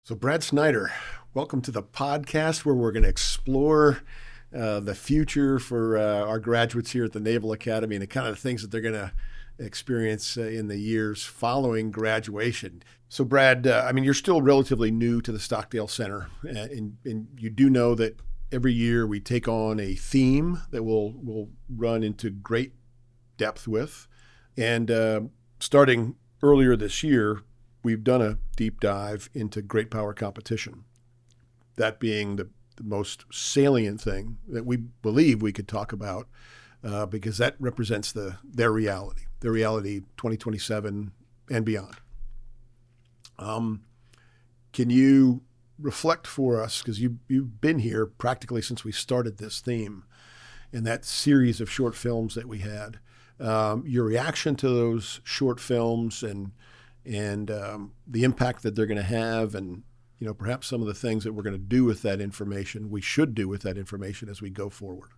So, Brad Snyder, welcome to the podcast where we're going to explore the future for our graduates here at the Naval Academy and the kind of things that they're going to experience in the years following graduation. So, Brad, you're still relatively new to the Stockdale Center, and you do know that every year we take on a theme that we'll run into great depth with. And starting earlier this year, we've done a deep dive into great power competition, that being the most salient thing that we believe we could talk about because that represents their reality 2027 and beyond. Can you reflect for us, because you've been here practically since we started this theme and that series of short films that we had, your reaction to those short films and the impact that they're going to have, and perhaps some of the things that we're going to do with that information, we should do with that information as we go forward.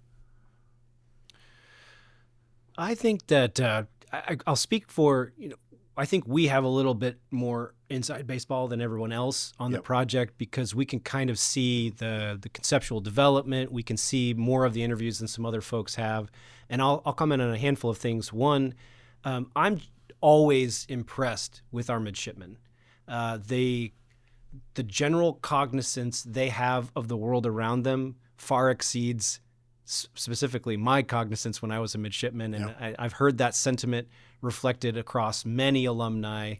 I think that I'll speak for, I think we have a little bit more inside baseball than everyone else on the project, because we can kind of see the conceptual development. We can see more of the interviews than some other folks have. And I'll comment on a handful of things. One, I'm always impressed with our midshipmen. The general cognizance they have of the world around them far exceeds specifically my cognizance when I was a midshipman. And I've heard that sentiment reflected across many alumni,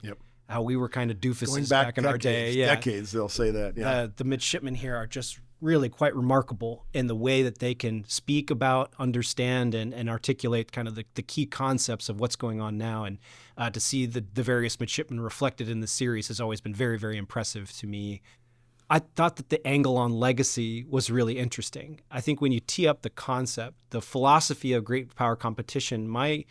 how we were kind of doofuses back in our day. Decades, they'll say that. The midshipmen here are just really quite remarkable in the way that they can speak about, understand, and articulate kind of the key concepts of what's going on now. And to see the various midshipmen reflected in the series has always been very, very impressive to me. I thought that the angle on legacy was really interesting. I think when you tee up the concept, the philosophy of great power competition, my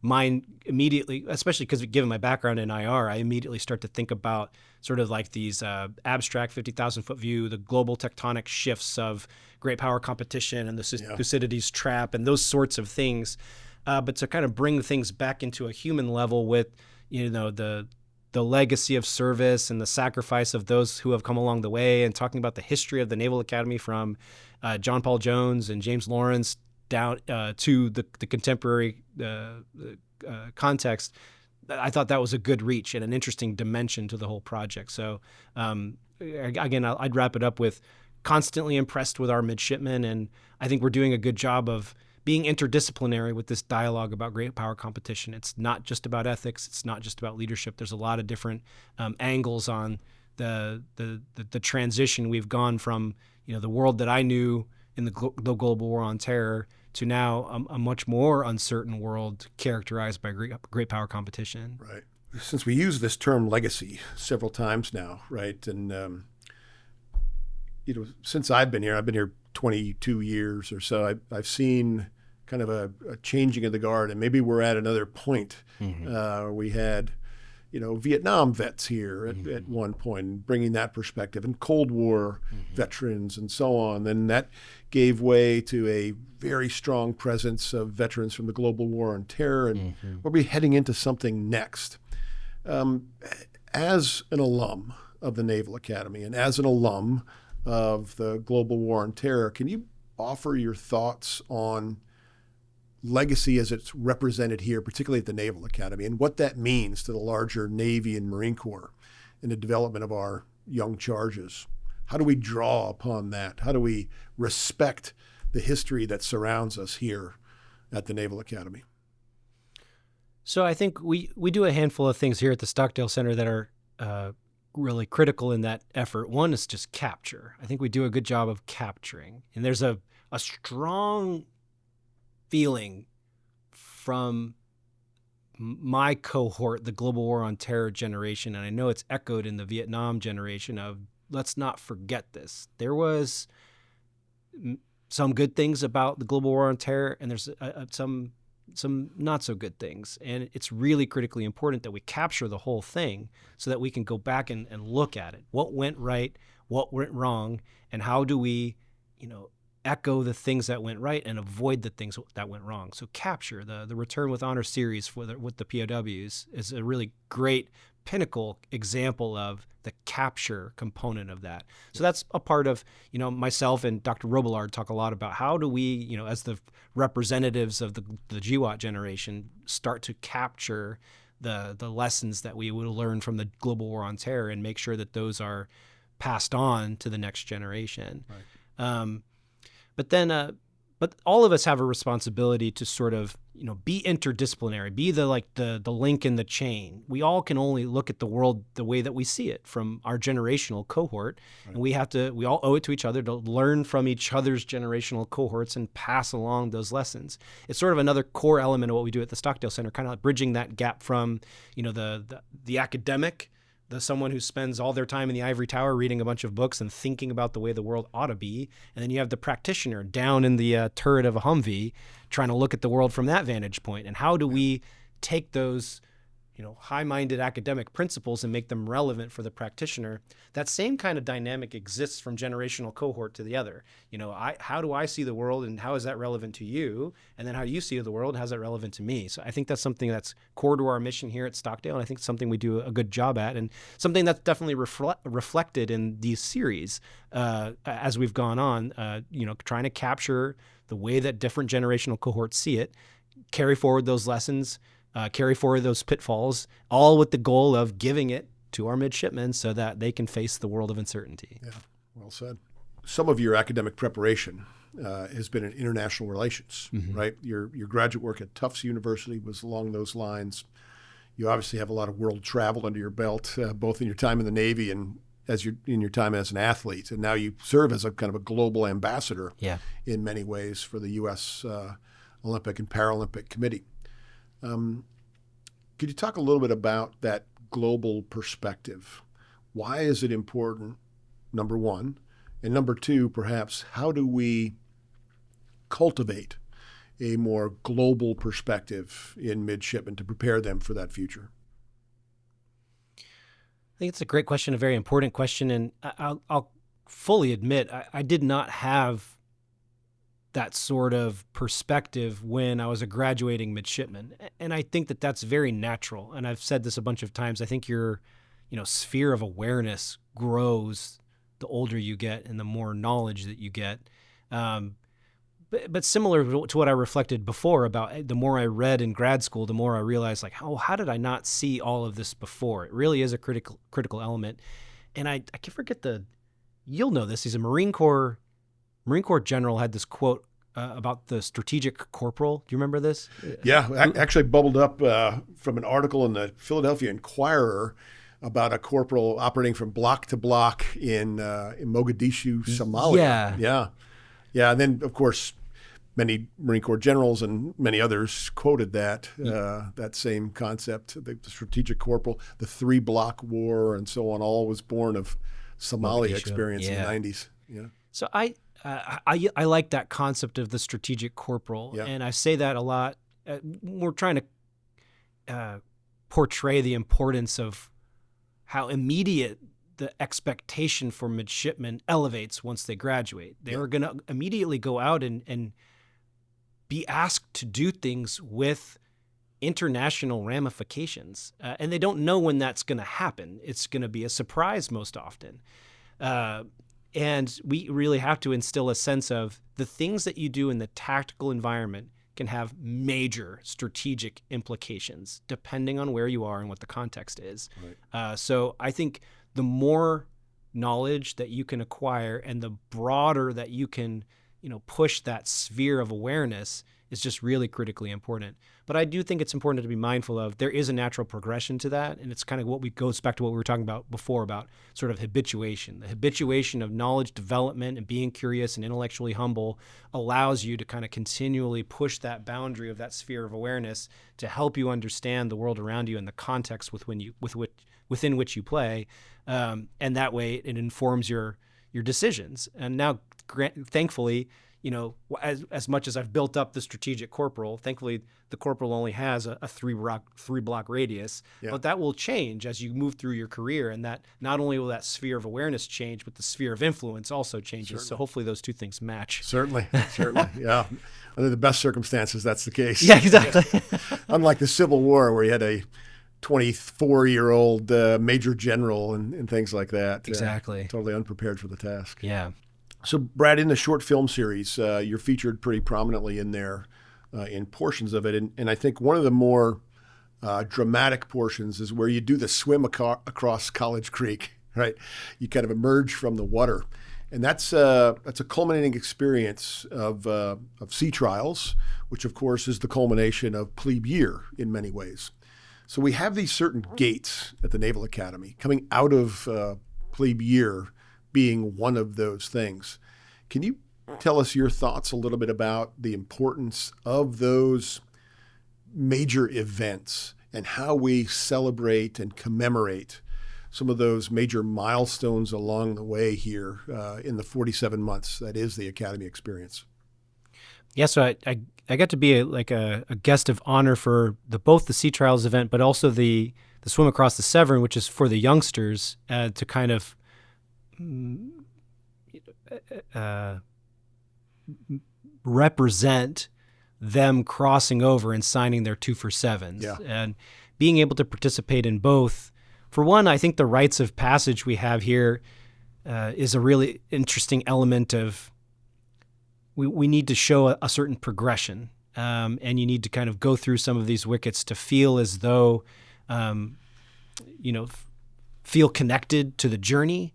mind immediately, especially because given my background in IR, I immediately start to think about sort of like these abstract 50,000-foot view, the global tectonic shifts of great power competition and the Thucydides trap and those sorts of things. But to kind of bring things back into a human level with, the legacy of service and the sacrifice of those who have come along the way, and talking about the history of the Naval Academy from John Paul Jones and James Lawrence down to the contemporary context. I thought that was a good reach and an interesting dimension to the whole project. So again, I'd wrap it up with constantly impressed with our midshipmen, and I think we're doing a good job of being interdisciplinary with this dialogue about great power competition. It's not just about ethics. It's not just about leadership. There's a lot of different angles on the transition. We've gone from the world that I knew in the global war on terror to now a much more uncertain world characterized by great power competition. Right. Since we use this term legacy several times now, right, and since I've been here 22 years or so, I've seen kind of a changing of the guard, and maybe we're at another point. We had, Vietnam vets here at one point, bringing that perspective, and Cold War veterans and so on. Then that gave way to a very strong presence of veterans from the global war on terror, and we'll be heading into something next. As an alum of the Naval Academy and as an alum of the global war on terror, can you offer your thoughts on legacy as it's represented here, particularly at the Naval Academy, and what that means to the larger Navy and Marine Corps in the development of our young charges? How do we draw upon that? How do we respect the history that surrounds us here at the Naval Academy? So I think we do a handful of things here at the Stockdale Center that are really critical in that effort. One is just capture. I think we do a good job of capturing. And there's a strong feeling from my cohort, the global war on terror generation, and I know it's echoed in the Vietnam generation, of let's not forget this. There was some good things about the global war on terror, and there's some not so good things. And it's really critically important that we capture the whole thing so that we can go back and look at it. What went right, what went wrong, and how do we, echo the things that went right and avoid the things that went wrong. So capture the Return with Honor series with the POWs is a really great pinnacle example of the capture component of that. So that's a part of, myself and Dr. Robillard talk a lot about how do we, as the representatives of the GWAT generation, start to capture the lessons that we will learn from the global war on terror and make sure that those are passed on to the next generation. Right. But all of us have a responsibility to sort of, be interdisciplinary, be the link in the chain. We all can only look at the world the way that we see it from our generational cohort. Right. And we all owe it to each other to learn from each other's generational cohorts and pass along those lessons. It's sort of another core element of what we do at the Stockdale Center, kind of like bridging that gap from, the academic, someone who spends all their time in the ivory tower reading a bunch of books and thinking about the way the world ought to be. And then you have the practitioner down in the turret of a Humvee trying to look at the world from that vantage point. And how do we take those, high-minded academic principles and make them relevant for the practitioner? That same kind of dynamic exists from generational cohort to the other. How do I see the world, and how is that relevant to you? And then how do you see the world, and how's that relevant to me? So I think that's something that's core to our mission here at Stockdale, and I think it's something we do a good job at, and something that's definitely reflected in these series as we've gone on, trying to capture the way that different generational cohorts see it, carry forward those lessons, carry forward those pitfalls, all with the goal of giving it to our midshipmen so that they can face the world of uncertainty. Yeah, well said. Some of your academic preparation has been in international relations, mm-hmm. right? Your graduate work at Tufts University was along those lines. You obviously have a lot of world travel under your belt, both in your time in the Navy and in your time as an athlete. And now you serve as a kind of a global ambassador in many ways for the U.S. Olympic and Paralympic Committee. Could you talk a little bit about that global perspective? Why is it important, number one? And number two, perhaps, how do we cultivate a more global perspective in midshipmen to prepare them for that future? I think it's a great question, a very important question. And I'll fully admit, I did not have that sort of perspective when I was a graduating midshipman. And I think that that's very natural. And I've said this a bunch of times. I think your, sphere of awareness grows the older you get and the more knowledge that you get. But similar to what I reflected before about the more I read in grad school, the more I realized how did I not see all of this before? It really is a critical element. And I can forget you'll know this. He's a Marine Corps general had this quote about the strategic corporal. Do you remember this? Yeah, actually bubbled up from an article in the Philadelphia Inquirer about a corporal operating from block to block in Mogadishu, Somalia. Yeah. And then, of course, many Marine Corps generals and many others quoted that same concept, the strategic corporal, the 3-block war, and so on. All was born of Somalia experience in the 90s. Yeah. So I like that concept of the strategic corporal, and I say that a lot. We're trying to portray the importance of how immediate the expectation for midshipmen elevates once they graduate. They are going to immediately go out and be asked to do things with international ramifications, and they don't know when that's going to happen. It's going to be a surprise most often. And we really have to instill a sense of the things that you do in the tactical environment can have major strategic implications depending on where you are and what the context is. Right. So I think the more knowledge that you can acquire and the broader that you can, push that sphere of awareness is just really critically important. But I do think it's important to be mindful of there is a natural progression to that. And it's kind of goes back to what we were talking about before about sort of habituation. The habituation of knowledge development and being curious and intellectually humble allows you to kind of continually push that boundary of that sphere of awareness to help you understand the world around you and the context within which you play. And that way it informs your decisions. And now, thankfully, as much as I've built up the strategic corporal, thankfully the corporal only has a 3-block radius, but that will change as you move through your career, and that not only will that sphere of awareness change, but the sphere of influence also changes. Certainly. So hopefully those two things match. Certainly, yeah. Under the best circumstances, that's the case. Yeah, exactly. Unlike the Civil War, where you had a 24-year-old major general and things like that. Exactly. Totally unprepared for the task. Yeah. So, Brad, in the short film series, you're featured pretty prominently in there in portions of it. And I think one of the more dramatic portions is where you do the swim across College Creek, right? You kind of emerge from the water. And that's a culminating experience of sea trials, which, of course, is the culmination of plebe year in many ways. So we have these certain gates at the Naval Academy, coming out of plebe year being one of those things. Can you tell us your thoughts a little bit about the importance of those major events and how we celebrate and commemorate some of those major milestones along the way here in the 47 months that is the Academy experience? Yeah, so I got to be a guest of honor for both the Sea Trials event, but also the swim across the Severn, which is for the youngsters to kind of represent them crossing over and signing their 2 for 7s. Yeah. And being able to participate in both. For one, I think the rites of passage we have here is a really interesting element of we need to show a certain progression, and you need to kind of go through some of these wickets to feel as though, feel connected to the journey,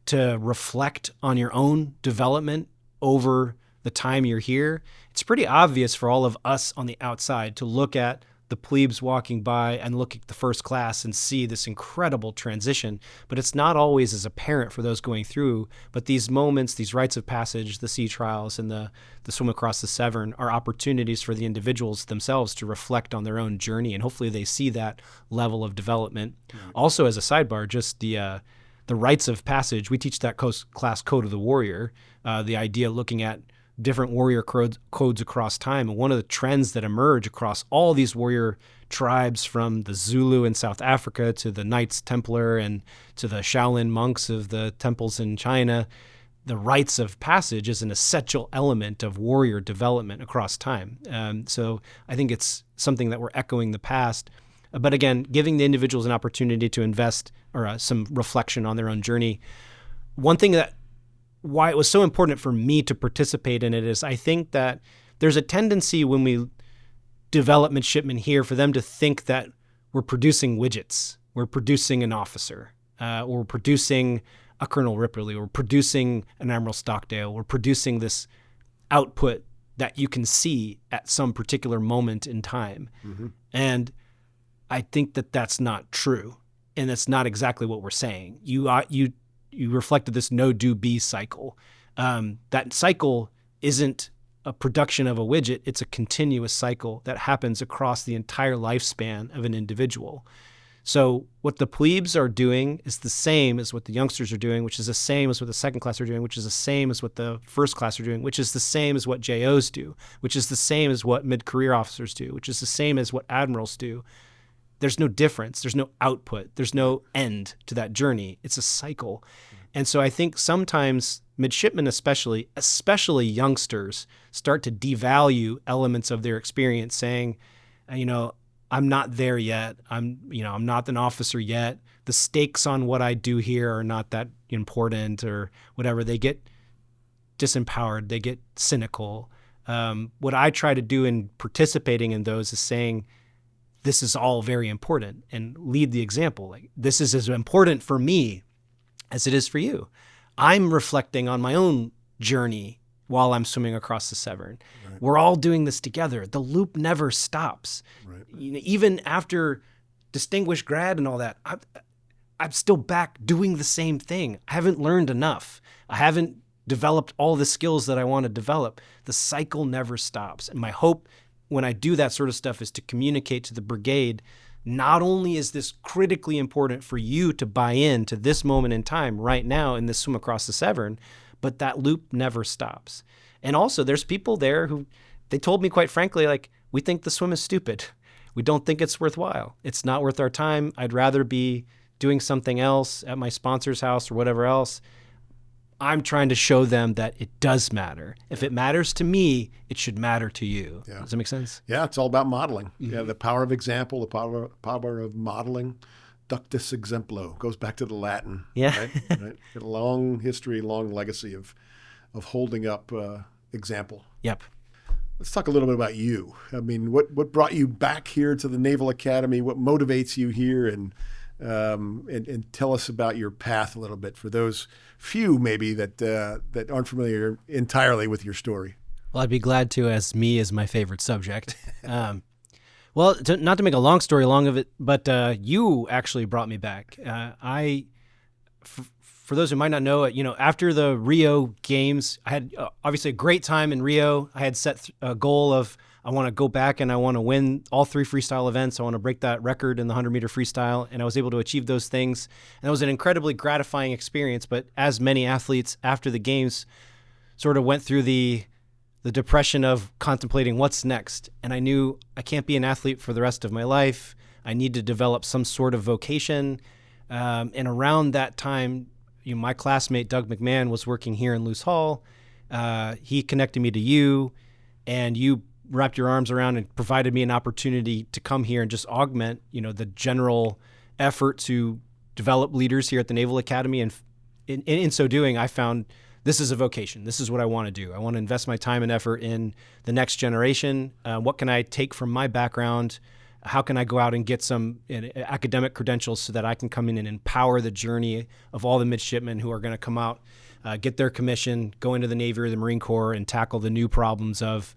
to reflect on your own development over the time you're here. It's pretty obvious for all of us on the outside to look at the plebes walking by and look at the first class and see this incredible transition, but it's not always as apparent for those going through. But these moments, these rites of passage, the sea trials and the swim across the Severn are opportunities for the individuals themselves to reflect on their own journey, and hopefully they see that level of development. Right. Also, as a sidebar, just the rites of passage, we teach that class Code of the Warrior, the idea of looking at different warrior codes across time. And one of the trends that emerge across all these warrior tribes, from the Zulu in South Africa to the Knights Templar and to the Shaolin monks of the temples in China, the rites of passage is an essential element of warrior development across time. So I think it's something that we're echoing the past. But again, giving the individuals an opportunity to invest or some reflection on their own journey. One thing that why it was so important for me to participate in it is I think that there's a tendency when we develop midshipmen here for them to think that we're producing widgets, we're producing an officer, or we're producing a Colonel Ripley, or we're producing an Admiral Stockdale, we're producing this output that you can see at some particular moment in time. Mm-hmm. And I think that that's not true, and that's not exactly what we're saying. You reflected this no-do-be cycle. That cycle isn't a production of a widget. It's a continuous cycle that happens across the entire lifespan of an individual. So what the plebes are doing is the same as what the youngsters are doing, which is the same as what the second class are doing, which is the same as what the first class are doing, which is the same as what JOs do, which is the same as what mid-career officers do, which is the same as what admirals do. There's no difference. There's no output. There's no end to that journey. It's a cycle. And so I think sometimes midshipmen, especially youngsters, start to devalue elements of their experience, saying, I'm not there yet. I'm not an officer yet. The stakes on what I do here are not that important, or whatever. They get disempowered. They get cynical. What I try to do in participating in those is saying, this is all very important, and lead the example. Like, this is as important for me as it is for you. I'm reflecting on my own journey while I'm swimming across the Severn. Right. We're all doing this together. The loop never stops. Right. Even after distinguished grad and all that, I'm still back doing the same thing. I haven't learned enough. I haven't developed all the skills that I want to develop. The cycle never stops. And my hope when I do that sort of stuff is to communicate to the brigade, not only is this critically important for you to buy in to this moment in time right now in this swim across the Severn, but that loop never stops. And also there's people there who, they told me quite frankly, like, we think the swim is stupid. We don't think it's worthwhile. It's not worth our time. I'd rather be doing something else at my sponsor's house or whatever else. I'm trying to show them that it does matter. If it matters to me, it should matter to you. Yeah. Does that make sense? Yeah, it's all about modeling. Mm-hmm. Yeah, the power of example, the power of modeling. Ductus exemplo goes back to the Latin. Yeah. Right? A long history, long legacy of holding up example. Yep. Let's talk a little bit about you. I mean, what brought you back here to the Naval Academy? What motivates you here? And tell us about your path a little bit for those few maybe that aren't familiar entirely with your story. Well, I'd be glad to, as me is my favorite subject. Well, not to make a long story long of it, but you actually brought me back. For those who might not know, after the Rio Games, I had obviously a great time in Rio. I had set a goal of I want to go back and I want to win all 3 freestyle events. I want to break that record in the 100-meter freestyle, and I was able to achieve those things. And it was an incredibly gratifying experience. But as many athletes after the Games sort of went through the depression of contemplating what's next. And I knew I can't be an athlete for the rest of my life. I need to develop some sort of vocation. And around that time, my classmate, Doug McMahon, was working here in Luce Hall. He connected me to you, and you wrapped your arms around and provided me an opportunity to come here and just augment, the general effort to develop leaders here at the Naval Academy. And in so doing, I found this is a vocation. This is what I want to do. I want to invest my time and effort in the next generation. What can I take from my background? How can I go out and get some academic credentials so that I can come in and empower the journey of all the midshipmen who are going to come out, get their commission, go into the Navy or the Marine Corps, and tackle the new problems of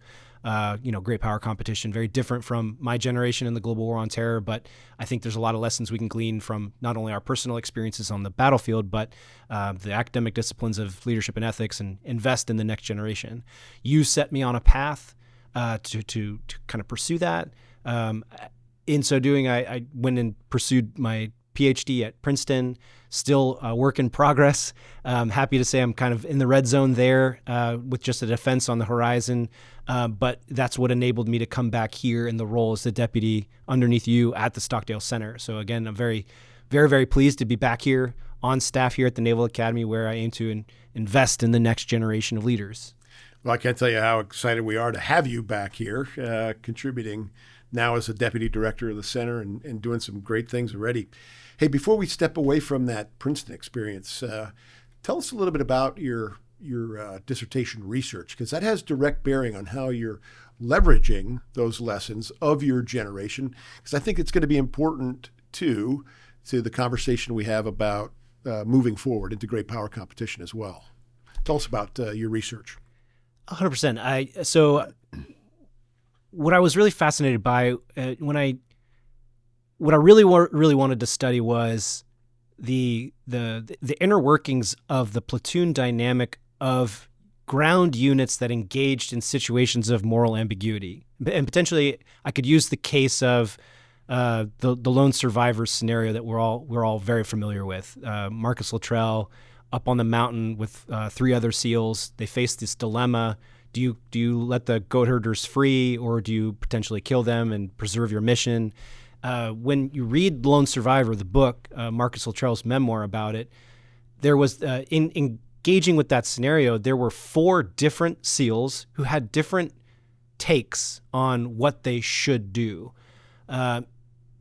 great power competition, very different from my generation in the global war on terror. But I think there's a lot of lessons we can glean from not only our personal experiences on the battlefield, but the academic disciplines of leadership and ethics, and invest in the next generation. You set me on a path to kind of pursue that. In so doing, I went and pursued my PhD at Princeton, still a work in progress. Happy to say I'm kind of in the red zone there with just a defense on the horizon. But that's what enabled me to come back here in the role as the deputy underneath you at the Stockdale Center. So again, I'm very, very, very pleased to be back here on staff here at the Naval Academy, where I aim to invest in the next generation of leaders. Well, I can't tell you how excited we are to have you back here, contributing now as a deputy director of the center and doing some great things already. Hey, before we step away from that Princeton experience, tell us a little bit about your dissertation research, because that has direct bearing on how you're leveraging those lessons of your generation, because I think it's going to be important too to the conversation we have about moving forward into great power competition as well. Tell us about your research. 100%. So what I was really fascinated by what I really wanted to study was the inner workings of the platoon dynamic of ground units that engaged in situations of moral ambiguity. And potentially I could use the case of the lone survivor scenario that we're all very familiar with. Marcus Luttrell up on the mountain with 3 other SEALs. They face this dilemma. Do you let the goat herders free, or do you potentially kill them and preserve your mission? When you read Lone Survivor, the book, Marcus Luttrell's memoir about it, there was in engaging with that scenario, there were 4 different SEALs who had different takes on what they should do.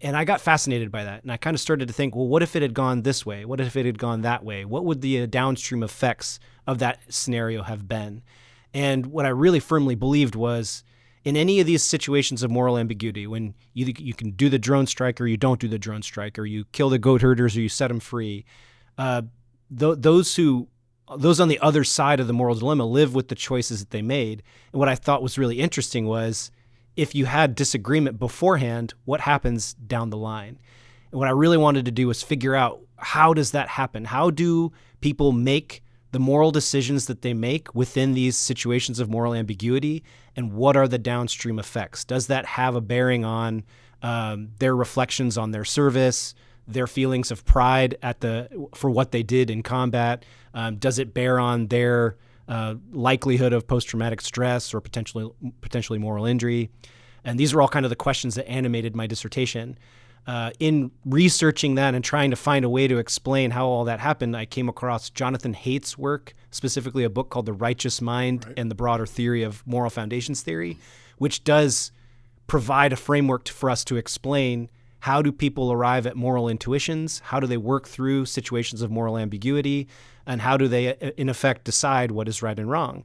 And I got fascinated by that. And I kind of started to think, well, what if it had gone this way? What if it had gone that way? What would the downstream effects of that scenario have been? And what I really firmly believed was, in any of these situations of moral ambiguity, when you can do the drone strike or you don't do the drone strike, or you kill the goat herders or you set them free, those on the other side of the moral dilemma live with the choices that they made. And what I thought was really interesting was, if you had disagreement beforehand, what happens down the line? And what I really wanted to do was figure out, how does that happen? How do people make the moral decisions that they make within these situations of moral ambiguity, and what are the downstream effects? Does that have a bearing on their reflections on their service, their feelings of pride for what they did in combat? Does it bear on their likelihood of post-traumatic stress or potentially moral injury? And these are all kind of the questions that animated my dissertation. In researching that and trying to find a way to explain how all that happened, I came across Jonathan Haidt's work, specifically a book called The Righteous Mind and the Broader Theory of Moral Foundations Theory, which does provide a framework for us to explain how do people arrive at moral intuitions, how do they work through situations of moral ambiguity, and how do they, in effect, decide what is right and wrong.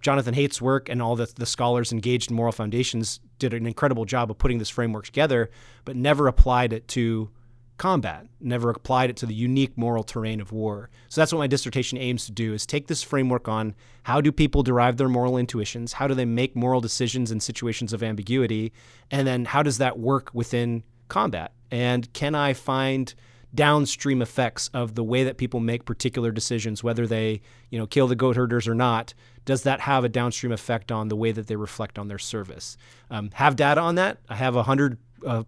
Jonathan Haidt's work and all the scholars engaged in moral foundations did an incredible job of putting this framework together, but never applied it to combat, never applied it to the unique moral terrain of war. So that's what my dissertation aims to do, is take this framework on how do people derive their moral intuitions, how do they make moral decisions in situations of ambiguity, and then how does that work within combat? And can I find downstream effects of the way that people make particular decisions, whether they, kill the goat herders or not? Does that have a downstream effect on the way that they reflect on their service? Have data on that. I have 100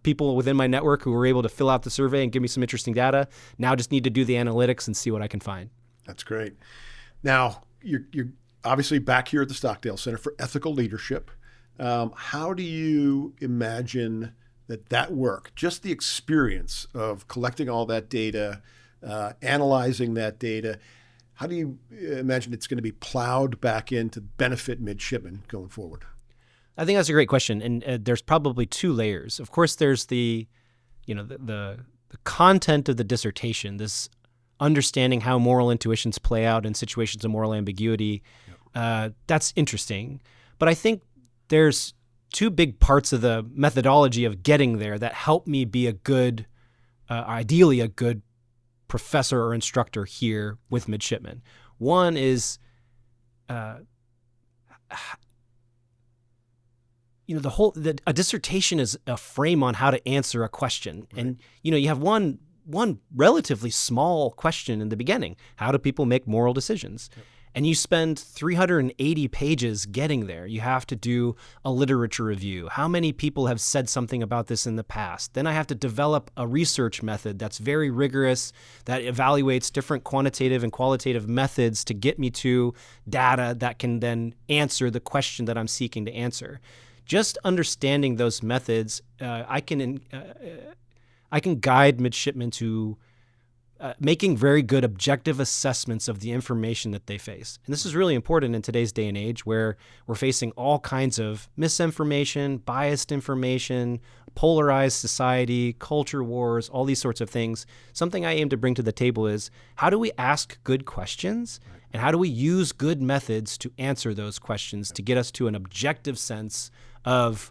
people within my network who were able to fill out the survey and give me some interesting data. Now I just need to do the analytics and see what I can find. That's great. Now, you're obviously back here at the Stockdale Center for Ethical Leadership. How do you imagine that work, just the experience of collecting all that data, analyzing that data, how do you imagine it's going to be plowed back in to benefit midshipmen going forward? I think that's a great question, and there's probably two layers. Of course, there's the content of the dissertation, this understanding how moral intuitions play out in situations of moral ambiguity. Yep. That's interesting, but I think there's two big parts of the methodology of getting there that help me be ideally a good professor or instructor here with midshipmen. One is, a dissertation is a frame on how to answer a question. Right. And, you have one relatively small question in the beginning. How do people make moral decisions? Yep. And you spend 380 pages getting there. You have to do a literature review. How many people have said something about this in the past? Then I have to develop a research method that's very rigorous, that evaluates different quantitative and qualitative methods to get me to data that can then answer the question that I'm seeking to answer. Just understanding those methods, I can guide midshipmen to making very good objective assessments of the information that they face. And this is really important in today's day and age, where we're facing all kinds of misinformation, biased information, polarized society, culture wars, all these sorts of things. Something I aim to bring to the table is, how do we ask good questions, and how do we use good methods to answer those questions to get us to an objective sense of,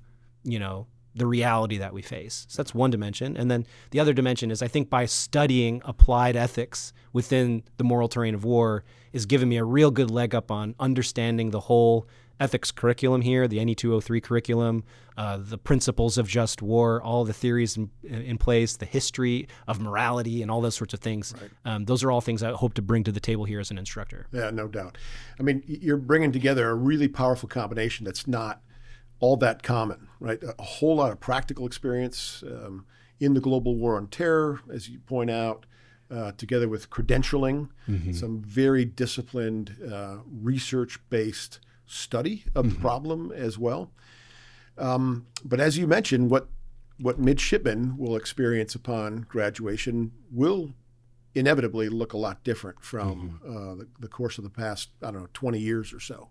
the reality that we face. So that's one dimension. And then the other dimension is, I think by studying applied ethics within the moral terrain of war is giving me a real good leg up on understanding the whole ethics curriculum here, the NE 203 curriculum, the principles of just war, all the theories in place, the history of morality, and all those sorts of things. Right. Those are all things I hope to bring to the table here as an instructor. Yeah, no doubt. I mean, you're bringing together a really powerful combination that's not all that common, right? A whole lot of practical experience in the global war on terror, as you point out, together with credentialing, some very disciplined research-based study of the problem as well. But as you mentioned, what midshipmen will experience upon graduation will inevitably look a lot different from the course of the past, 20 years or so.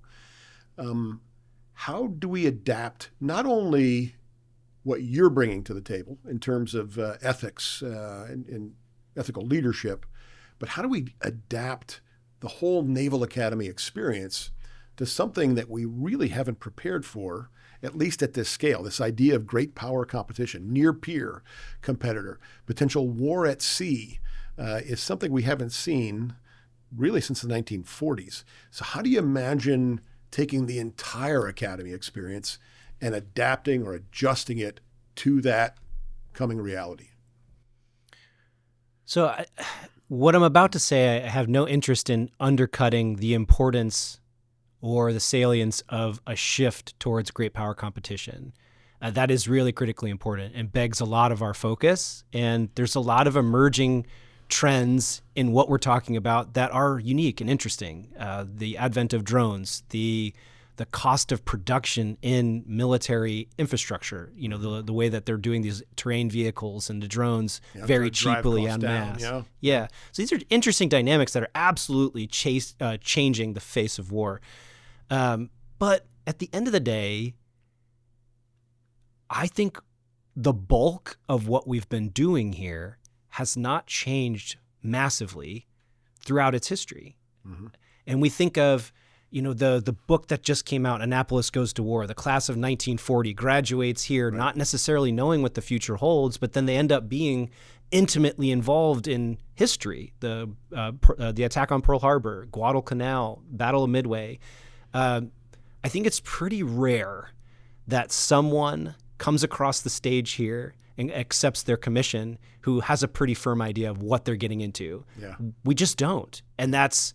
How do we adapt not only what you're bringing to the table in terms of ethics and ethical leadership, but how do we adapt the whole Naval Academy experience to something that we really haven't prepared for, at least at this scale, this idea of great power competition, near-peer competitor, potential war at sea is something we haven't seen really since the 1940s. So how do you imagine taking the entire academy experience and adapting or adjusting it to that coming reality? So what I'm about to say, I have no interest in undercutting the importance or the salience of a shift towards great power competition. That is really critically important and begs a lot of our focus. And there's a lot of emerging trends in what we're talking about that are unique and interesting. The advent of drones, the the cost of production in military infrastructure. You know, the way that they're doing these terrain vehicles and the drones very cheaply en masse. Yeah. So these are interesting dynamics that are absolutely changing the face of war. But at the end of the day, I think the bulk of what we've been doing here has not changed massively throughout its history. And we think of, you know, the book that just came out, Annapolis Goes to War, the class of 1940 graduates here, not necessarily knowing what the future holds, but then they end up being intimately involved in history. The attack on Pearl Harbor, Guadalcanal, Battle of Midway. I think it's pretty rare that someone comes across the stage here and accepts their commission who has a pretty firm idea of what they're getting into. We just don't. And that's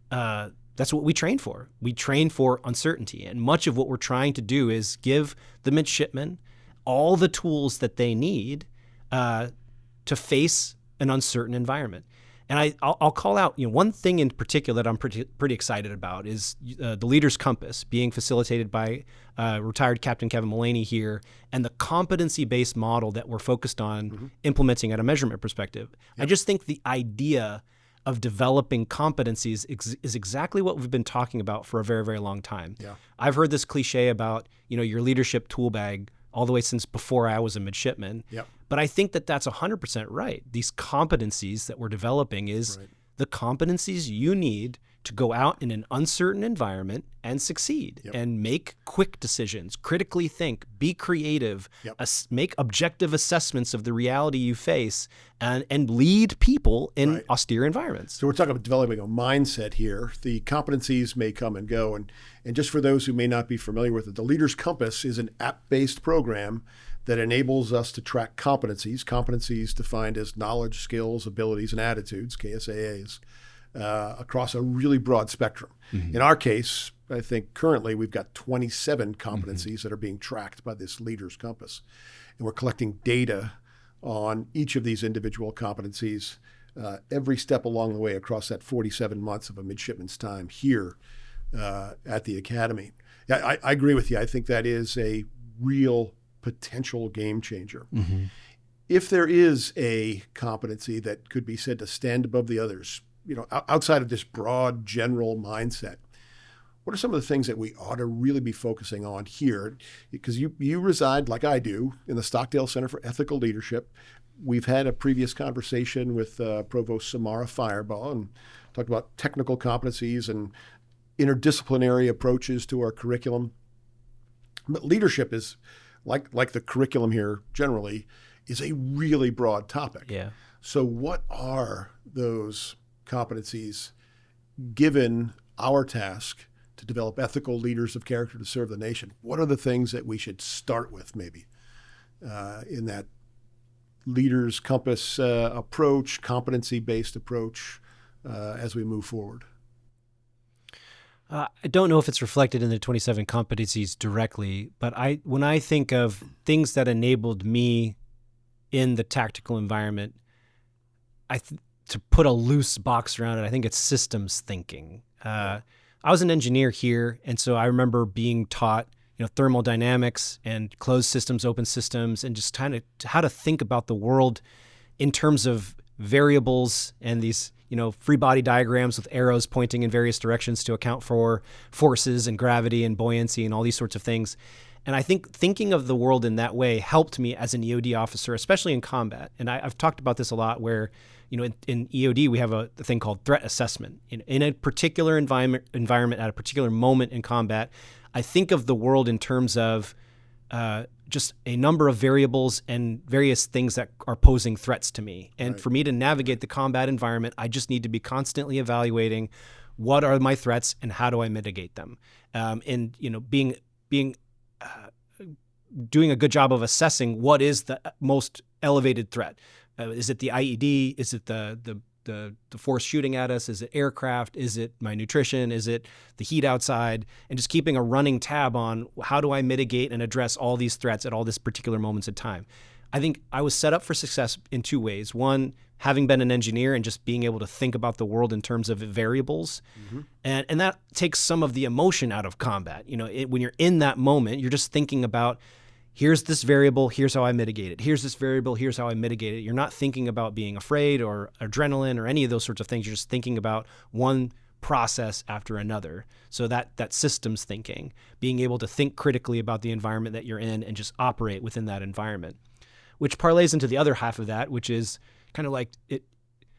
what we train for. We train for uncertainty. And much of what we're trying to do is give the midshipmen all the tools that they need to face an uncertain environment. And I'll call out, you know, one thing in particular that I'm pretty excited about is the Leader's Compass being facilitated by retired Captain Kevin Mullaney here, and the competency-based model that we're focused on implementing at a measurement perspective. I just think the idea of developing competencies is exactly what we've been talking about for a very, very long time. I've heard this cliche about, you know, your leadership tool bag all the way since before I was a midshipman. But I think that that's 100% right. These competencies that we're developing is the competencies you need to go out in an uncertain environment and succeed and make quick decisions, critically think, be creative, make objective assessments of the reality you face, and lead people in austere environments. So we're talking about developing a mindset here. The competencies may come and go. And just for those who may not be familiar with it, the Leader's Compass is an app-based program that enables us to track competencies defined as knowledge, skills, abilities, and attitudes, KSAAs, across a really broad spectrum. In our case, I think currently we've got 27 competencies that are being tracked by this Leader's Compass. And we're collecting data on each of these individual competencies every step along the way across that 47 months of a midshipman's time here at the Academy. I agree with you. I think that is a real potential game changer. If there is a competency that could be said to stand above the others, you know, outside of this broad general mindset, what are some of the things that we ought to really be focusing on here? Because you reside, like I do, in the Stockdale Center for Ethical Leadership. We've had a previous conversation with Provost Samara Firebaugh and talked about technical competencies and interdisciplinary approaches to our curriculum. But leadership is, like the curriculum here generally, is a really broad topic. So what are those competencies given our task to develop ethical leaders of character to serve the nation? What are the things that we should start with maybe in that Leader's Compass approach, competency-based approach as we move forward? I don't know if it's reflected in the 27 competencies directly, but when I think of things that enabled me in the tactical environment, to put a loose box around it, I think it's systems thinking. I was an engineer here, and so I remember being taught, you know, thermodynamics and closed systems, open systems, and just kind of how to think about the world in terms of variables and these, you know, free body diagrams with arrows pointing in various directions to account for forces and gravity and buoyancy and all these sorts of things. And I think thinking of the world in that way helped me as an EOD officer, especially in combat. And I've talked about this a lot where, you know, in EOD, we have a thing called threat assessment. In a particular environment at a particular moment in combat, I think of the world in terms of just a number of variables and various things that are posing threats to me. And for me to navigate the combat environment, I just need to be constantly evaluating what are my threats and how do I mitigate them. And, you know, doing a good job of assessing what is the most elevated threat. Is it the IED? Is it the force shooting at us? Is it aircraft? Is it my nutrition? Is it the heat outside? And just keeping a running tab on how do I mitigate and address all these threats at all these particular moments in time. I think I was set up for success in two ways. One, having been an engineer and just being able to think about the world in terms of variables. And that takes some of the emotion out of combat. When you're in that moment, you're just thinking about, here's this variable, here's how I mitigate it. Here's this variable, here's how I mitigate it. You're not thinking about being afraid or adrenaline or any of those sorts of things. You're just thinking about one process after another. So that systems thinking, being able to think critically about the environment that you're in and just operate within that environment, which parlays into the other half of that, which is kind of like it.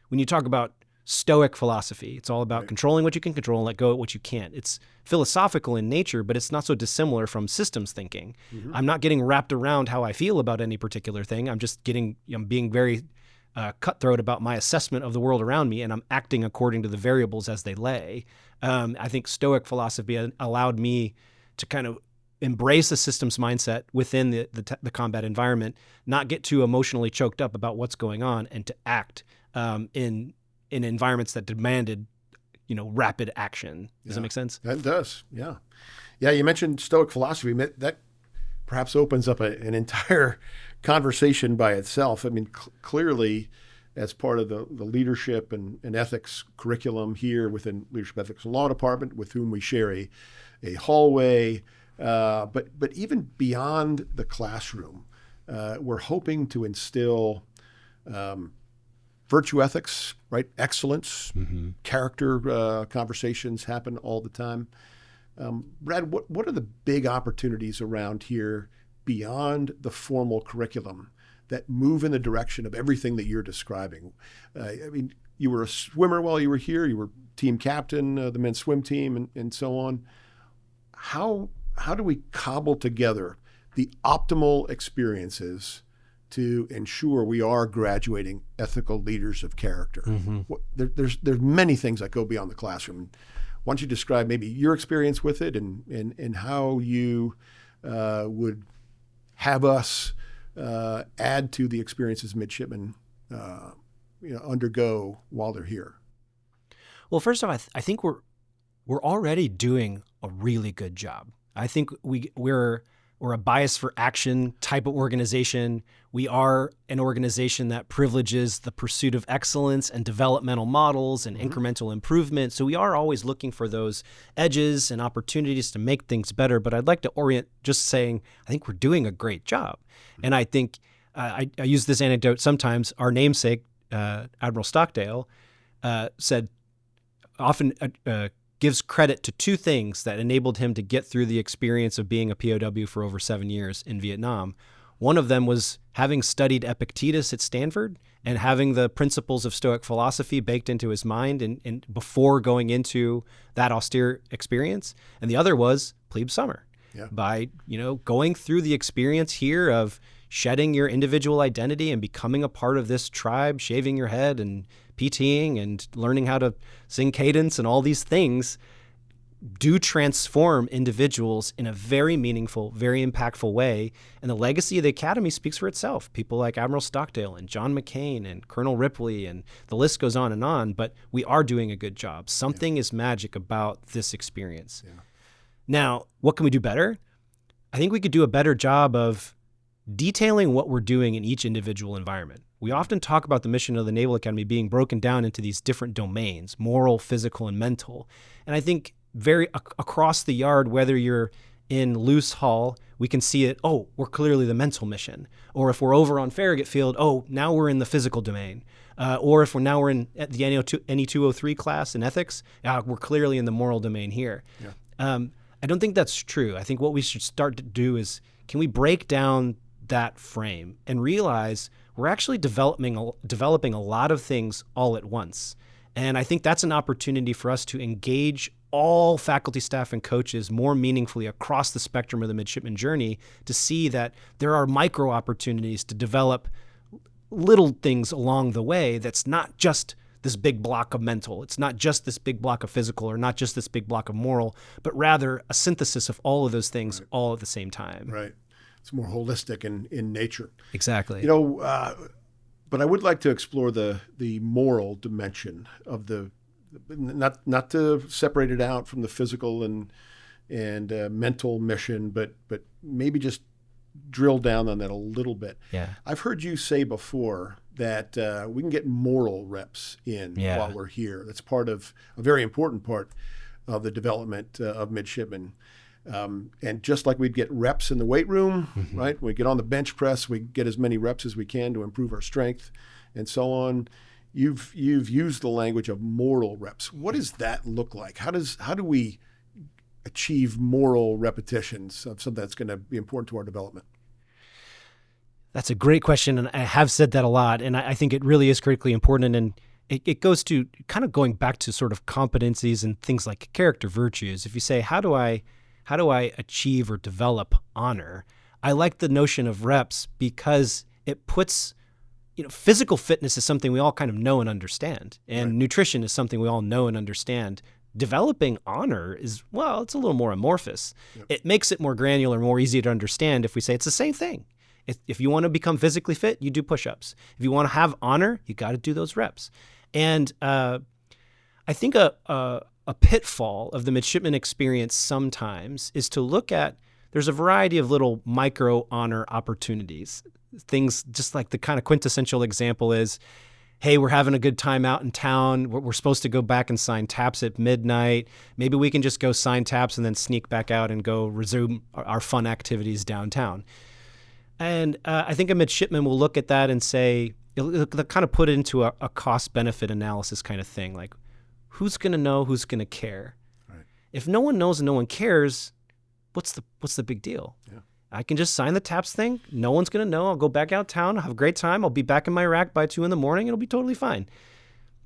When you talk about Stoic philosophy, it's all about controlling what you can control and let go of what you can't. It's philosophical in nature, but it's not so dissimilar from systems thinking. I'm not getting wrapped around how I feel about any particular thing. I'm just being very cutthroat about my assessment of the world around me, and I'm acting according to the variables as they lay. I think Stoic philosophy allowed me to kind of embrace a systems mindset within the combat environment, not get too emotionally choked up about what's going on, and to act in environments that demanded, rapid action. Does that make sense? That does. Yeah. Yeah. You mentioned Stoic philosophy. That perhaps opens up an entire conversation by itself. I mean, clearly, as part of the leadership and ethics curriculum here within Leadership Ethics and Law Department, with whom we share a hallway, but even beyond the classroom, we're hoping to instill virtue ethics, right? Excellence, character conversations happen all the time. Brad, what are the big opportunities around here beyond the formal curriculum that move in the direction of everything that you're describing? I mean, you were a swimmer while you were here. You were team captain, the men's swim team, and so on. How do we cobble together the optimal experiences to ensure we are graduating ethical leaders of character? There's many things that go beyond the classroom. Why don't you describe maybe your experience with it and how you would have us add to the experiences midshipmen undergo while they're here? Well, first off, I think we're already doing a really good job. I think we're a bias for action type of organization. We are an organization that privileges the pursuit of excellence and developmental models and incremental improvement. So we are always looking for those edges and opportunities to make things better. But I'd like to orient just saying, I think we're doing a great job. And I think I use this anecdote sometimes. Our namesake, Admiral Stockdale, said often gives credit to two things that enabled him to get through the experience of being a POW for over 7 years in Vietnam. One of them was having studied Epictetus at Stanford and having the principles of Stoic philosophy baked into his mind and before going into that austere experience. And the other was plebe summer. By, going through the experience here of shedding your individual identity and becoming a part of this tribe, shaving your head and PTing and learning how to sing cadence and all these things do transform individuals in a very meaningful, very impactful way. And the legacy of the Academy speaks for itself. People like Admiral Stockdale and John McCain and Colonel Ripley, and the list goes on, but we are doing a good job. Something is magic about this experience. Now, what can we do better? I think we could do a better job of detailing what we're doing in each individual environment. We often talk about the mission of the Naval Academy being broken down into these different domains, moral, physical, and mental. And I think across the yard, whether you're in Luce Hall, we can see it, we're clearly the mental mission. Or if we're over on Farragut Field, now we're in the physical domain. Or if we're in at the NE203 class in ethics, we're clearly in the moral domain here. I don't think that's true. I think what we should start to do is, can we break down that frame and realize we're actually developing a lot of things all at once. And I think that's an opportunity for us to engage all faculty, staff, and coaches more meaningfully across the spectrum of the midshipman journey to see that there are micro opportunities to develop little things along the way that's not just this big block of mental. It's not just this big block of physical or not just this big block of moral, but rather a synthesis of all of those things all at the same time. Right. It's more holistic in nature. Exactly. But I would like to explore the moral dimension of not to separate it out from the physical and mental mission, but maybe just drill down on that a little bit. Yeah. I've heard you say before that we can get moral reps in while we're here. That's a very important part of the development of midshipmen. And just like we'd get reps in the weight room, right? When we get on the bench press, we get as many reps as we can to improve our strength and so on. You've used the language of moral reps. What does that look like? How do we achieve moral repetitions of something that's going to be important to our development? That's a great question, and I have said that a lot, and I think it really is critically important, and it goes to kind of going back to sort of competencies and things like character virtues. If you say, how do I achieve or develop honor? I like the notion of reps because it puts, physical fitness is something we all kind of know and understand, and nutrition is something we all know and understand. Developing honor is, it's a little more amorphous. Yep. It makes it more granular, more easy to understand if we say it's the same thing. If you want to become physically fit, you do push-ups. If you want to have honor, you got to do those reps. And I think a pitfall of the midshipman experience sometimes is to look at, there's a variety of little micro honor opportunities. Things just like the kind of quintessential example is, hey, we're having a good time out in town. We're supposed to go back and sign taps at midnight. Maybe we can just go sign taps and then sneak back out and go resume our fun activities downtown. And I think a midshipman will look at that and say, they'll kind of put it into a cost-benefit analysis kind of thing. Like, who's going to know, who's going to care? Right. If no one knows and no one cares, what's the big deal? Yeah. I can just sign the taps thing. No one's going to know. I'll go back out town. I'll have a great time. I'll be back in my rack by 2 a.m. It'll be totally fine.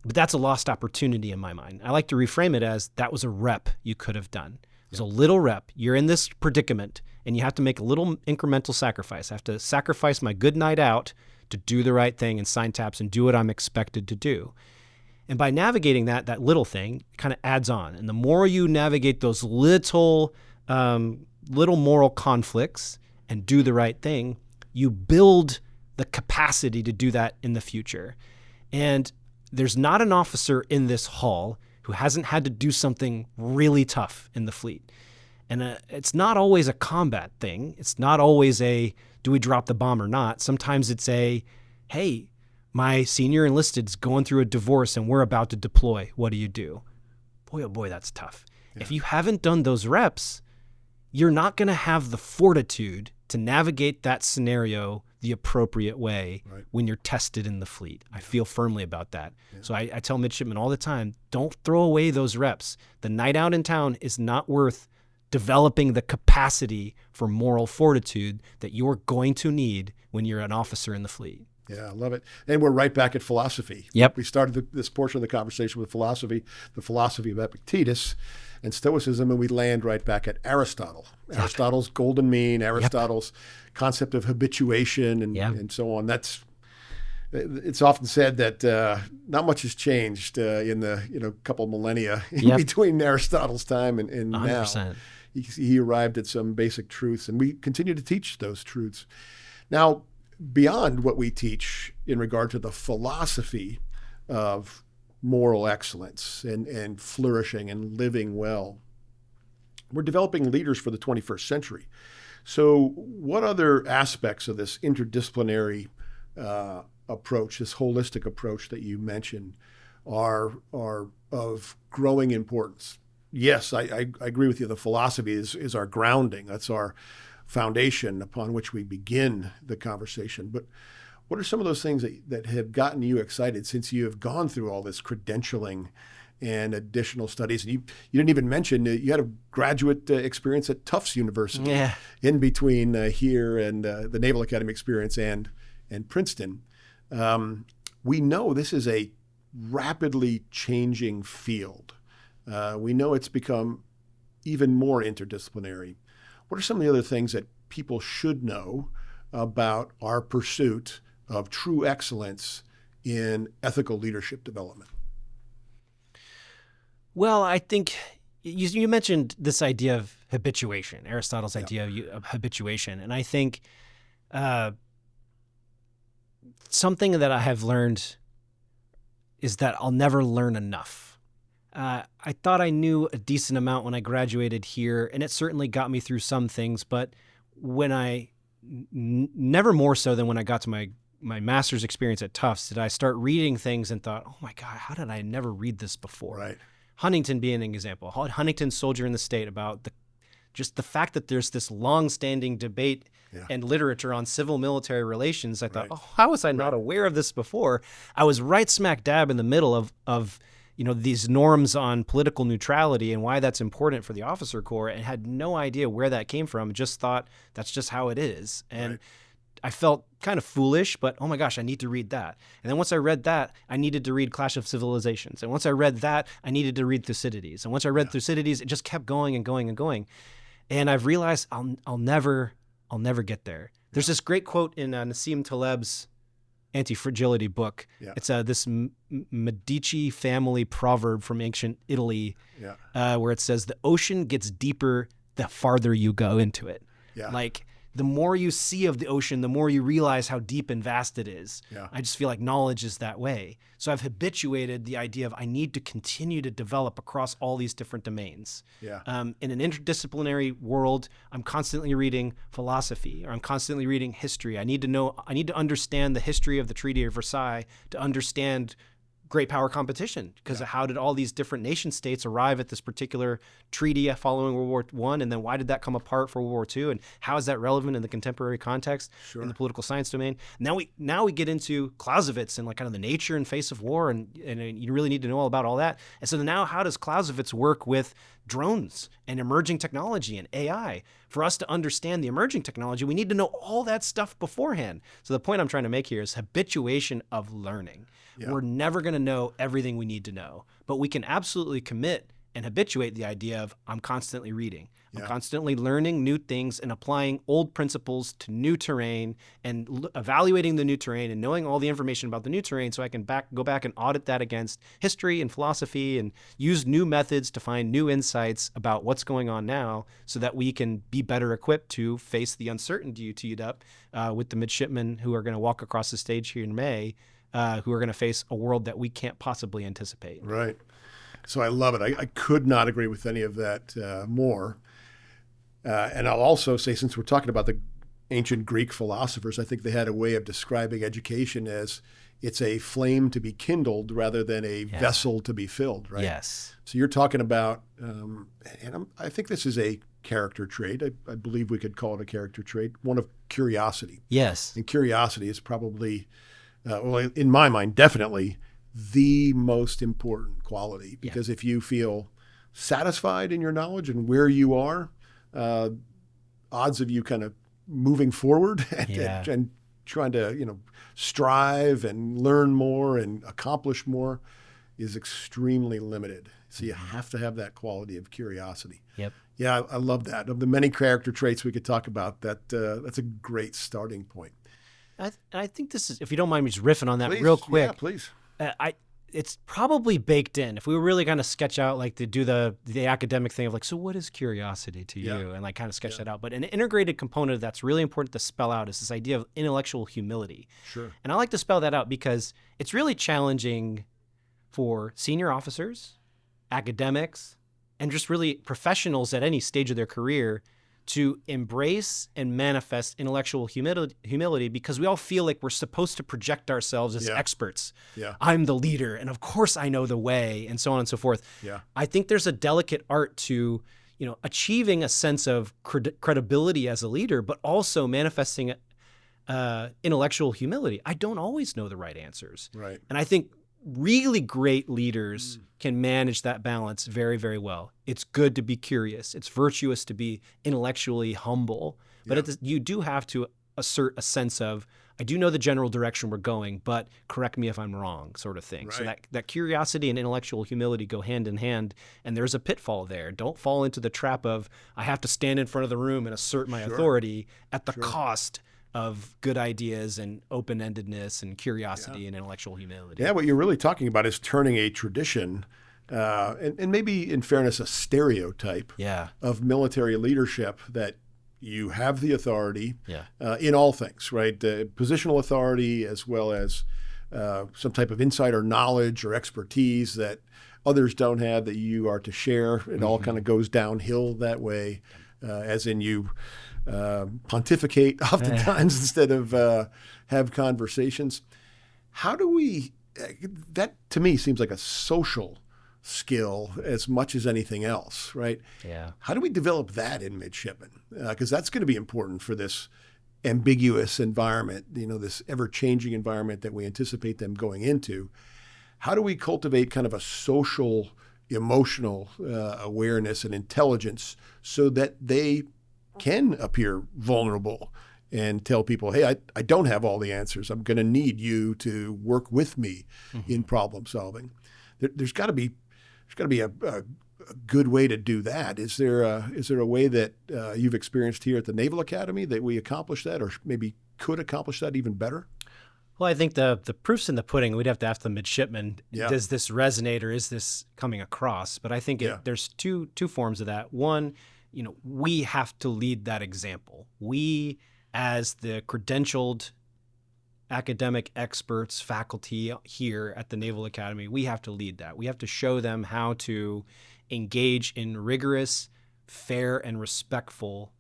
But that's a lost opportunity in my mind. I like to reframe it as that was a rep you could have done. It was a little rep. You're in this predicament, and you have to make a little incremental sacrifice. I have to sacrifice my good night out to do the right thing and sign taps and do what I'm expected to do. And by navigating that little thing, it kind of adds on. And the more you navigate those little moral conflicts and do the right thing, you build the capacity to do that in the future. And there's not an officer in this hall who hasn't had to do something really tough in the fleet. And it's not always a combat thing. It's not always a, do we drop the bomb or not? Sometimes it's a, hey, my senior enlisted is going through a divorce and we're about to deploy. What do you do? Boy, oh boy, that's tough. Yeah. If you haven't done those reps, you're not going to have the fortitude to navigate that scenario the appropriate way when you're tested in the fleet. I feel firmly about that. Yeah. So I tell midshipmen all the time, don't throw away those reps. The night out in town is not worth developing the capacity for moral fortitude that you're going to need when you're an officer in the fleet. Yeah, I love it. And we're right back at philosophy. Yep. We started this portion of the conversation with philosophy, the philosophy of Epictetus and Stoicism, and we land right back at Aristotle. Yep. Aristotle's golden mean, Aristotle's concept of habituation and so on. It's often said that not much has changed in the couple of millennia in between Aristotle's time and 100%. Now. He arrived at some basic truths, and we continue to teach those truths. Now, beyond what we teach in regard to the philosophy of moral excellence and flourishing and living well, we're developing leaders for the 21st century. So what other aspects of this interdisciplinary approach, this holistic approach that you mentioned, are of growing importance? Yes, I agree with you. The philosophy is our grounding. That's our foundation upon which we begin the conversation. But what are some of those things that have gotten you excited since you have gone through all this credentialing and additional studies? And you didn't even mention you had a graduate experience at Tufts University in between here and the Naval Academy experience and Princeton. We know this is a rapidly changing field. We know it's become even more interdisciplinary. What are some of the other things that people should know about our pursuit of true excellence in ethical leadership development? Well, I think you mentioned this idea of habituation, Aristotle's idea of habituation. And I think something that I have learned is that I'll never learn enough. I thought I knew a decent amount when I graduated here, and it certainly got me through some things. But when I never more so than when I got to my master's experience at Tufts did I start reading things and thought, oh my God, how did I never read this before? Right. Huntington being an example. Huntington's Soldier in the State, about just the fact that there's this long-standing debate and literature on civil-military relations. I thought, oh, how was I not aware of this before? I was right smack dab in the middle of these norms on political neutrality and why that's important for the officer corps, and had no idea where that came from. Just thought that's just how it is. And I felt kind of foolish, but oh my gosh, I need to read that. And then once I read that, I needed to read Clash of Civilizations. And once I read that, I needed to read Thucydides. And once I read Thucydides, it just kept going and going and going. And I've realized I'll never get there. There's this great quote in Nassim Taleb's Anti-Fragility book. It's this Medici family proverb from ancient Italy, where it says, the ocean gets deeper the farther you go into it. Like, the more you see of the ocean, the more you realize how deep and vast it is. I just feel like knowledge is that way. So I've habituated the idea of I need to continue to develop across all these different domains. In an interdisciplinary world, I'm constantly reading philosophy, or I'm constantly reading history. I need to understand the history of the Treaty of Versailles to understand great power competition, because of how did all these different nation states arrive at this particular treaty following World War I, and then why did that come apart for World War II, and how is that relevant in the contemporary context in the political science domain? Now we get into Clausewitz and like kind of the nature and face of war, and you really need to know all about all that. And so now, how does Clausewitz work with drones and emerging technology and AI? For us to understand the emerging technology, we need to know all that stuff beforehand. So the point I'm trying to make here is habituation of learning. We're never going to know everything we need to know, but we can absolutely commit and habituate the idea of I'm constantly reading. I'm constantly learning new things and applying old principles to new terrain, and evaluating the new terrain and knowing all the information about the new terrain, so I can go back and audit that against history and philosophy, and use new methods to find new insights about what's going on now, so that we can be better equipped to face the uncertainty you teed up with the midshipmen who are going to walk across the stage here in May, who are going to face a world that we can't possibly anticipate. Right. So I love it. I could not agree with any of that more. And I'll also say, since we're talking about the ancient Greek philosophers, I think they had a way of describing education as it's a flame to be kindled rather than a vessel to be filled, right? Yes. So you're talking about, I think this is a character trait. I believe we could call it a character trait, one of curiosity. Yes. And curiosity is probably, in my mind, definitely the most important quality, because if you feel satisfied in your knowledge and where you are, odds of you kind of moving forward and trying to, strive and learn more and accomplish more is extremely limited. So you have to have that quality of curiosity. Yeah, I love that. Of the many character traits we could talk about, that's a great starting point. I think this is, if you don't mind me just riffing on that real quick. Yeah, please. It's probably baked in. If we were really going to sketch out, like, to do the academic thing of like, so what is curiosity to you? And like kind of sketch that out. But an integrated component that's really important to spell out is this idea of intellectual humility. Sure. And I like to spell that out because it's really challenging for senior officers, academics, and just really professionals at any stage of their career to embrace and manifest intellectual humility, because we all feel like we're supposed to project ourselves as experts. I'm the leader, and of course I know the way, and so on and so forth. I think there's a delicate art to, achieving a sense of credibility as a leader, but also manifesting intellectual humility. I don't always know the right answers. Right. And I think really great leaders can manage that balance very, very well. It's good to be curious. It's virtuous to be intellectually humble. But you do have to assert a sense of, I do know the general direction we're going, but correct me if I'm wrong, sort of thing. Right. So that curiosity and intellectual humility go hand in hand, and there's a pitfall there. Don't fall into the trap of, I have to stand in front of the room and assert my authority at the cost of good ideas and open-endedness and curiosity and intellectual humility. Yeah, what you're really talking about is turning a tradition, and maybe in fairness, a stereotype of military leadership, that you have the authority in all things, right? Positional authority, as well as some type of insider knowledge or expertise that others don't have that you are to share. It all kind of goes downhill that way. as in you pontificate oftentimes instead of have conversations. How do we, that to me seems like a social skill as much as anything else, right? Yeah. How do we develop that in midshipmen? Because that's going to be important for this ambiguous environment, this ever-changing environment that we anticipate them going into. How do we cultivate kind of a social, emotional awareness and intelligence so that they can appear vulnerable and tell people, hey, I don't have all the answers. I'm going to need you to work with me in problem solving. There's got to be a good way to do that. Is there a way that you've experienced here at the Naval Academy that we accomplish that, or maybe could accomplish that even better? Well, I think the proof's in the pudding. We'd have to ask the midshipmen, Yeah. Does this resonate or is this coming across? But I think there's two forms of that. One, we have to lead that example. We, as the credentialed academic experts, faculty here at the Naval Academy, we have to lead that. We have to show them how to engage in rigorous, fair, and respectful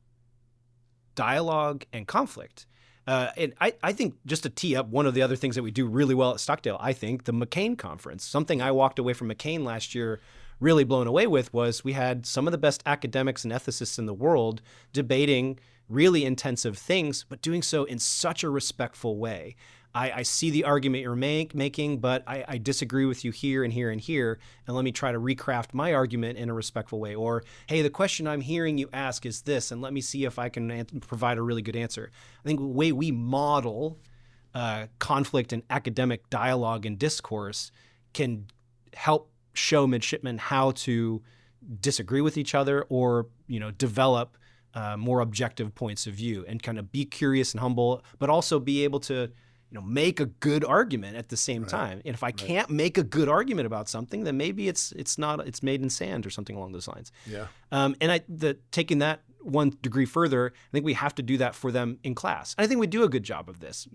dialogue and conflict. And I think, just to tee up one of the other things that we do really well at Stockdale, I think the McCain conference, something I walked away from McCain last year really blown away with, was we had some of the best academics and ethicists in the world debating really intensive things, but doing so in such a respectful way. I see the argument you're making, but I disagree with you here and here and here, and let me try to recraft my argument in a respectful way. Or, hey, the question I'm hearing you ask is this, and let me see if I can provide a really good answer. I think the way we model conflict and academic dialogue and discourse can help show midshipmen how to disagree with each other, or develop more objective points of view, and kind of be curious and humble, but also be able to make a good argument at the same time. And if I can't make a good argument about something, then maybe it's made in sand or something along those lines. Yeah. And taking that one degree further, I think we have to do that for them in class. And I think we do a good job of this.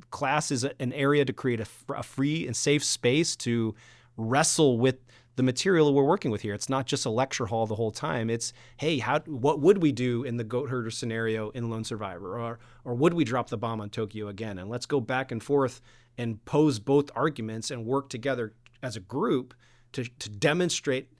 Class is an area to create a free and safe space to wrestle with the material we're working with here. It's not just a lecture hall the whole time. It's, hey, what would we do in the goat herder scenario in Lone Survivor? Or would we drop the bomb on Tokyo again? And let's go back and forth and pose both arguments and work together as a group to demonstrate.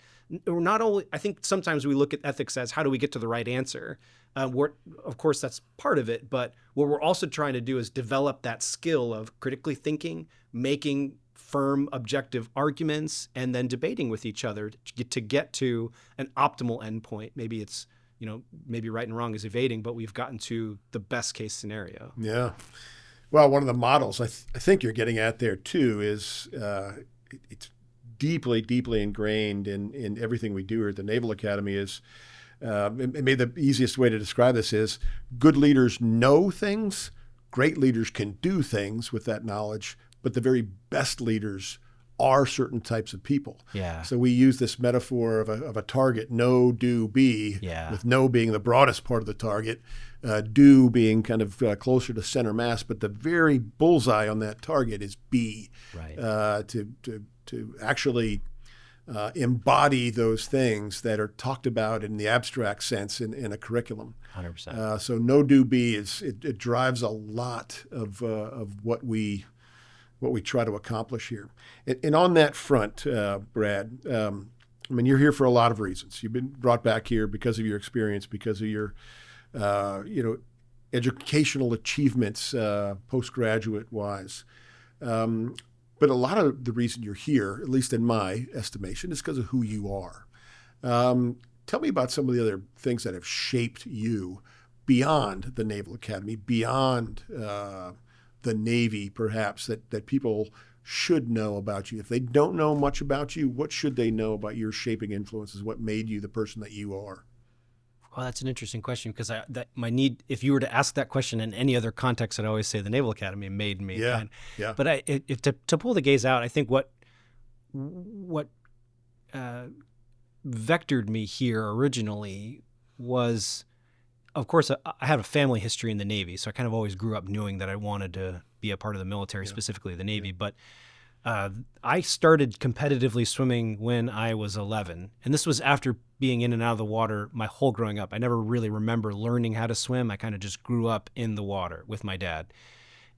Or not only, I think sometimes we look at ethics as how do we get to the right answer? Of course, that's part of it. But what we're also trying to do is develop that skill of critically thinking, making firm, objective arguments, and then debating with each other to get to an optimal endpoint. Maybe it's, maybe right and wrong is evading, but we've gotten to the best case scenario. Yeah. Well, one of the models I think you're getting at there too is it's deeply, deeply ingrained in everything we do here at the Naval Academy is, maybe the easiest way to describe this is good leaders know things, great leaders can do things with that knowledge, but the very best leaders are certain types of people. Yeah. So we use this metaphor of a target, know, do, be, with know being the broadest part of the target, do being kind of closer to center mass, but the very bullseye on that target is be. Right. To actually embody those things that are talked about in the abstract sense in a curriculum. 100%. So know, do, be it drives a lot of what we try to accomplish here. And on that front, Brad, you're here for a lot of reasons. You've been brought back here because of your experience, because of your, educational achievements, postgraduate wise. But a lot of the reason you're here, at least in my estimation, is because of who you are. Tell me about some of the other things that have shaped you beyond the Naval Academy, beyond the Navy, perhaps, that people should know about you. If they don't know much about you, what should they know about your shaping influences? What made you the person that you are? Well, that's an interesting question, because if you were to ask that question in any other context, I'd always say the Naval Academy made me. Yeah. But to pull the gaze out, I think what vectored me here originally was, of course, I have a family history in the Navy, so I kind of always grew up knowing that I wanted to be a part of the military, specifically the Navy. But I started competitively swimming when I was 11, and this was after being in and out of the water my whole growing up. I never really remember learning how to swim. I kind of just grew up in the water with my dad.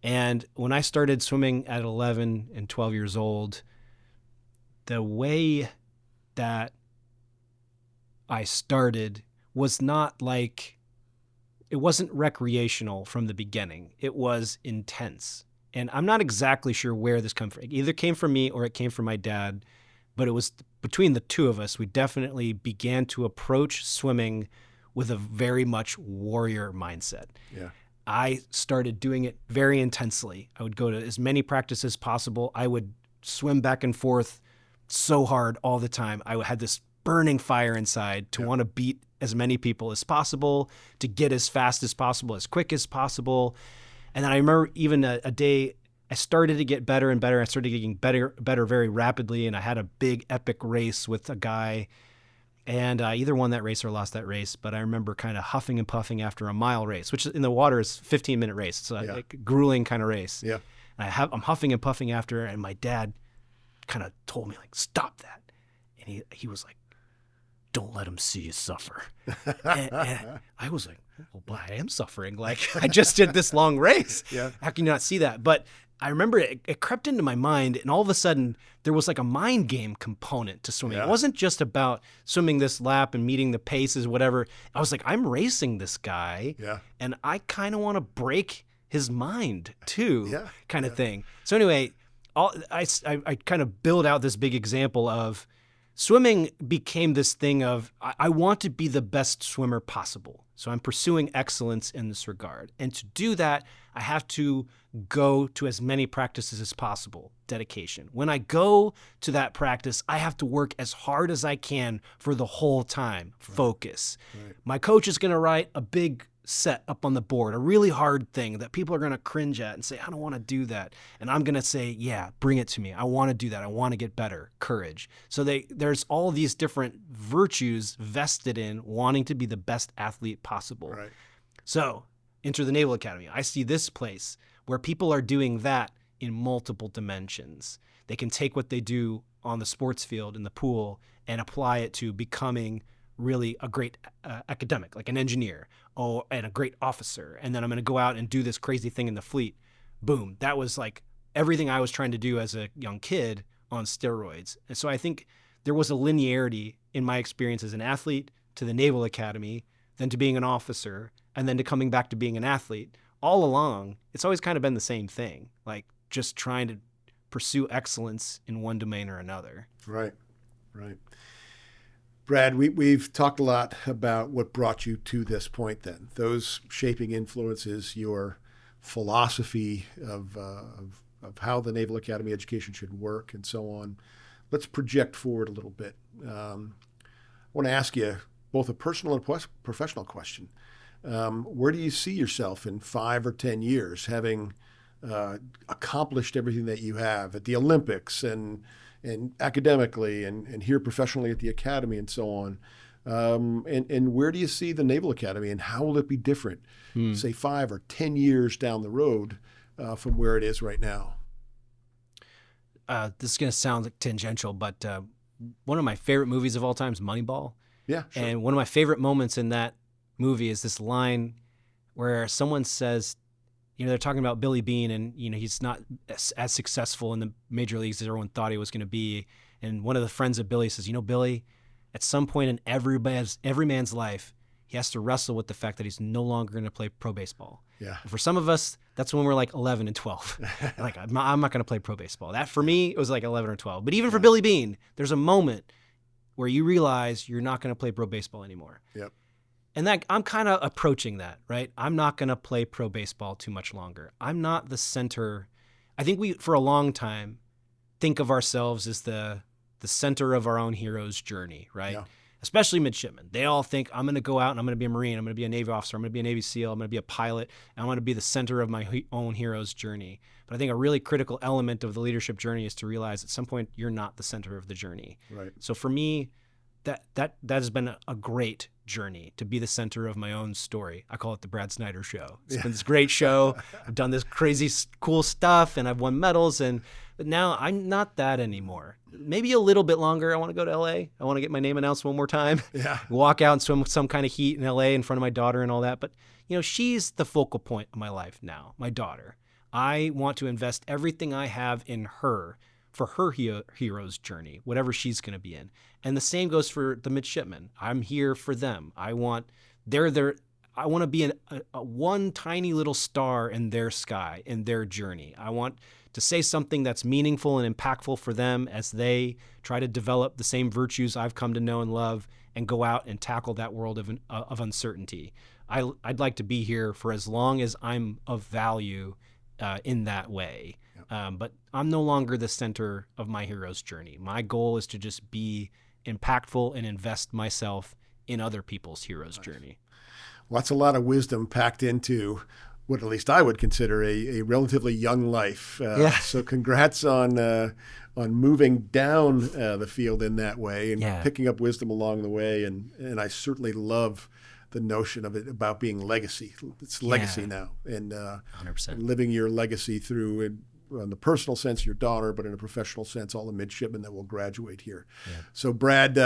And when I started swimming at 11 and 12 years old, the way that I started was not like, it wasn't recreational from the beginning. It was intense. And I'm not exactly sure where this comes from. It either came from me or it came from my dad, but it was between the two of us. We definitely began to approach swimming with a very much warrior mindset. Yeah. I started doing it very intensely. I would go to as many practices as possible. I would swim back and forth so hard all the time. I had this burning fire inside to want to beat as many people as possible, to get as fast as possible, as quick as possible. And then I remember even a day I started to get better and better. I started getting better very rapidly. And I had a big epic race with a guy, and I either won that race or lost that race. But I remember kind of huffing and puffing after a mile race, which in the water is 15-minute race. It's a grueling kind of race. Yeah. And I'm huffing and puffing after, and my dad kind of told me, like, stop that. And he was like, don't let him see you suffer. and I was like, well, but I am suffering. Like, I just did this long race. Yeah. How can you not see that? But I remember it crept into my mind, and all of a sudden there was like a mind game component to swimming. It wasn't just about swimming this lap and meeting the paces, whatever. I was like, I'm racing this guy, and I kind of want to break his mind too, kind of thing. So anyway, I kind of build out this big example of swimming became this thing of, I want to be the best swimmer possible. So I'm pursuing excellence in this regard. And to do that, I have to go to as many practices as possible. Dedication. When I go to that practice, I have to work as hard as I can for the whole time. Focus. Right. My coach is going to write a big set up on the board, a really hard thing that people are going to cringe at and say, I don't want to do that. And I'm going to say, yeah, bring it to me. I want to do that. I want to get better. Courage. So there's all these different virtues vested in wanting to be the best athlete possible. Right. So enter the Naval Academy. I see this place where people are doing that in multiple dimensions. They can take what they do on the sports field in the pool and apply it to becoming really a great academic, like an engineer, and a great officer. And then I'm going to go out and do this crazy thing in the fleet. Boom. That was like everything I was trying to do as a young kid on steroids. And so I think there was a linearity in my experience as an athlete to the Naval Academy, then to being an officer, and then to coming back to being an athlete. All along, it's always kind of been the same thing, like just trying to pursue excellence in one domain or another. Right, right. Brad, we've talked a lot about what brought you to this point then. Those shaping influences, your philosophy of how the Naval Academy education should work and so on. Let's project forward a little bit. I want to ask you both a personal and professional question. Where do you see yourself in 5 or 10 years, having accomplished everything that you have at the Olympics and academically and here professionally at the Academy and so on? And where do you see the Naval Academy, and how will it be different, say 5 or 10 years down the road from where it is right now? This is going to sound like tangential, but one of my favorite movies of all time is Moneyball. Yeah, sure. And one of my favorite moments in that movie is this line where someone says, they're talking about Billy Beane, and, he's not as successful in the major leagues as everyone thought he was going to be. And one of the friends of Billy says, Billy, at some point in every man's life, he has to wrestle with the fact that he's no longer going to play pro baseball. Yeah. And for some of us, that's when we're like 11 and 12. Like, I'm not going to play pro baseball. That for me, it was like 11 or 12. But even for Billy Beane, there's a moment where you realize you're not going to play pro baseball anymore. Yep. And that I'm kind of approaching that, right? I'm not going to play pro baseball too much longer. I'm not the center. I think we, for a long time, think of ourselves as the center of our own hero's journey, right? Yeah. Especially midshipmen. They all think, I'm going to go out and I'm going to be a Marine. I'm going to be a Navy officer. I'm going to be a Navy SEAL. I'm going to be a pilot. And I'm going to be the center of my own hero's journey. But I think a really critical element of the leadership journey is to realize at some point you're not the center of the journey. Right. So for me, that has been a great journey to be the center of my own story. I call it the Brad Snyder show. It's been this great show. I've done this crazy cool stuff and I've won medals, But now I'm not that anymore. Maybe a little bit longer. I want to go to LA. I want to get my name announced one more time. Yeah. Walk out and swim with some kind of heat in LA in front of my daughter and all that. But, she's the focal point of my life now, my daughter. I want to invest everything I have in her for her hero's journey, whatever she's going to be in. And the same goes for the midshipmen. I'm here for them. I want to be a one tiny little star in their sky, in their journey. I want to say something that's meaningful and impactful for them as they try to develop the same virtues I've come to know and love and go out and tackle that world of uncertainty. I'd like to be here for as long as I'm of value in that way. But I'm no longer the center of my hero's journey. My goal is to just be impactful and invest myself in other people's hero's journey. Well, that's a lot of wisdom packed into what at least I would consider a relatively young life. So congrats on moving down the field in that way and picking up wisdom along the way. And I certainly love the notion of it about being legacy. It's legacy now, and 100%. Living your legacy through, in the personal sense, your daughter, but in a professional sense, all the midshipmen that will graduate here. Yeah. So, Brad,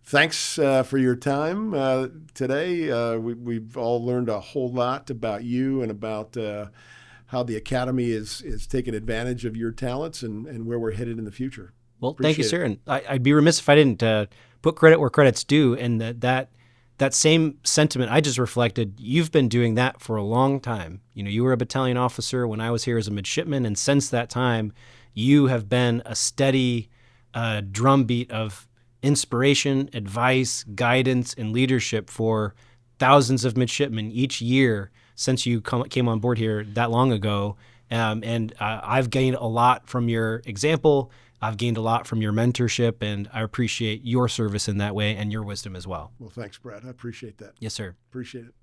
thanks for your time today. We've all learned a whole lot about you and about how the Academy is taking advantage of your talents and where we're headed in the future. Well, thank you, sir. And I'd be remiss if I didn't put credit where credit's due, and that same sentiment I just reflected, you've been doing that for a long time. You were a battalion officer when I was here as a midshipman, and since that time, you have been a steady drumbeat of inspiration, advice, guidance, and leadership for thousands of midshipmen each year since you came on board here that long ago. And I've gained a lot from your example. I've gained a lot from your mentorship, and I appreciate your service in that way and your wisdom as well. Well, thanks, Brad. I appreciate that. Yes, sir. Appreciate it.